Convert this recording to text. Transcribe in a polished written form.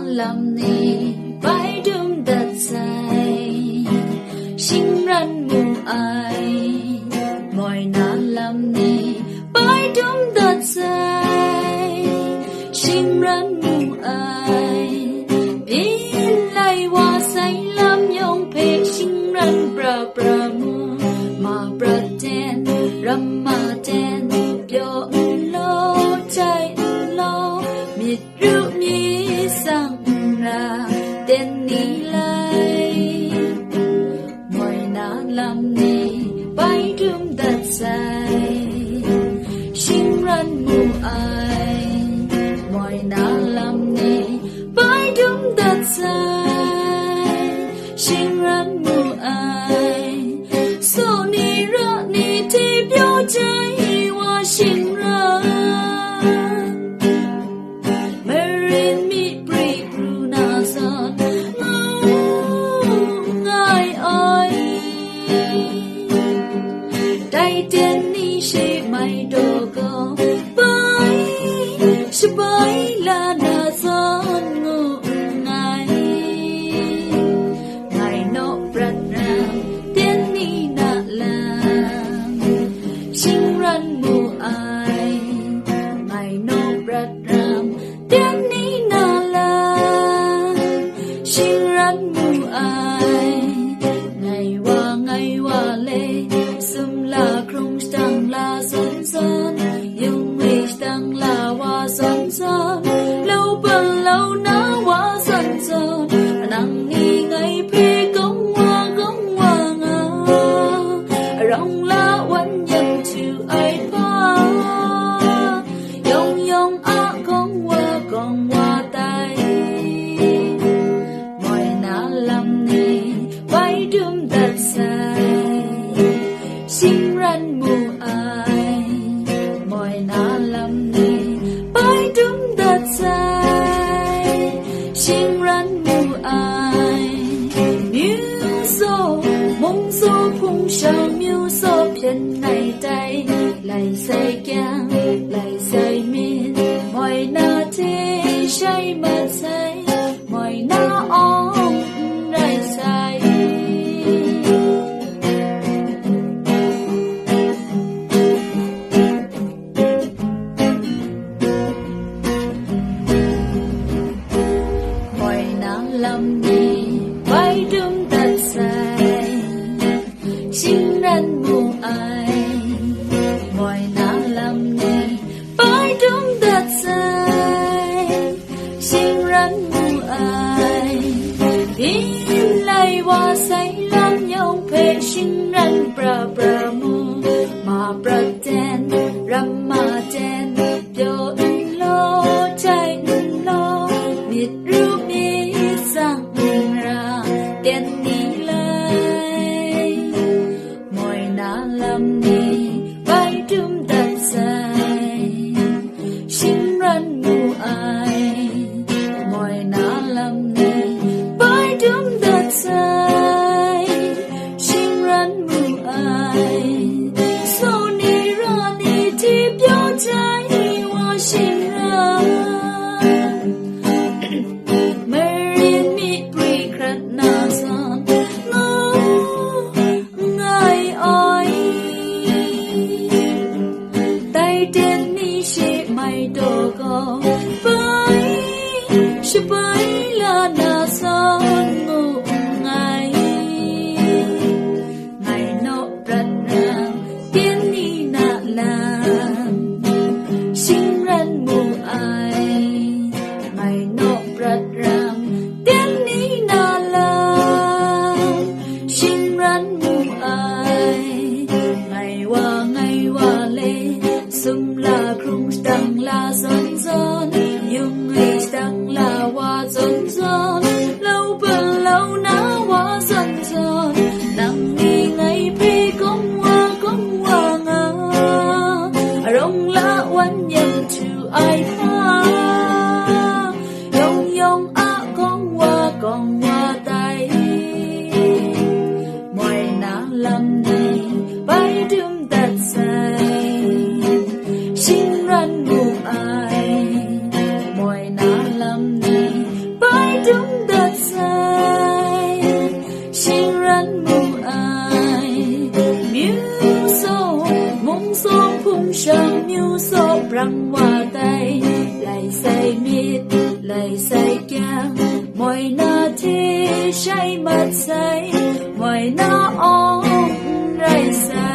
lâm ni bãi đum đặt dài sinh răn mù ai mọi na lâm ni bãi đum đặt dài sinh răn mù ai in lại hoa say lâm yong pe sinh răn bra bra mu ma bra ten ram ma ten yo lo chai lo miệt rượu ni sang ra tên ni lai mọi na làm ni bay đum đặt dài sinh răn mù ai mọi na làm ni bay đum đặt dài sinh răn mù ai so ni ra ni thì biểu trái hoa sinh ra Marine mi bri bruna son ngai oi Dai tiên ni she mai do go bai she bai la na son ngu ngai ngai no brat na tiên ni na la sinh răn mù ai ngai no brat ram tiên ni na la sinh răn mù ai ngày hoa lê sum la krung stang la son son yung we stang la hoa son son lâu bần lâu na hoa son son nang ni ngày pe công hoa nga rong la wan yang chu ai pa yong yong a công hoa tai mọi na lam ni bay đum đặt dài sinh răn mù ai mọi na lam ni bay đum đặt dài sinh răn mù ai miêu so mong so phung sao miêu so phiền này tay lại say giang lại say miên mọi na thế say mà say mọi na ong lại say mọi na lam ni bay đum đặt dài sinh răn mù ai mọi na lam ni bay đum đặt dài sinh răn mù ai in lại hoa say lam yong pe sinh răn bra bra mu ma bra ten ram ma ten yo lo chai lo miệt rượu mi sang ra tên ni lai mọi na lam ni bay đum đặt dài sinh răn mù ai mọi na lam ni bay đum đặt dài sinh răn mù ai so ni ra ni thì biểu trái hoa sinh ra Marine mi bri krat na son ngai oi Dai tiên ni she mai do go bai she bai la na son ngu ngai ngai no brat ram tiên ni na la sinh răn mù ai ngai no brat ram tiên ni na la sinh răn mù ai ngày hoa lê sum la krung stang la son son yung we stang la hoa son son lâu bần lâu na hoa son son nang ni ngày pe công hoa nga rong la wan yang chu ai pa yong yong a công hoa tai mọi na lam ni bay đum đặt dài sinh răn mù ai mọi na lam ni bay 中的菜，欣然母爱，妙手梦所碰上妙手让我带来ใส่มิดไหลใส่แก้มมอยหน้าที่ใช้มัดใส่มอยหน้าอ่องไรใส่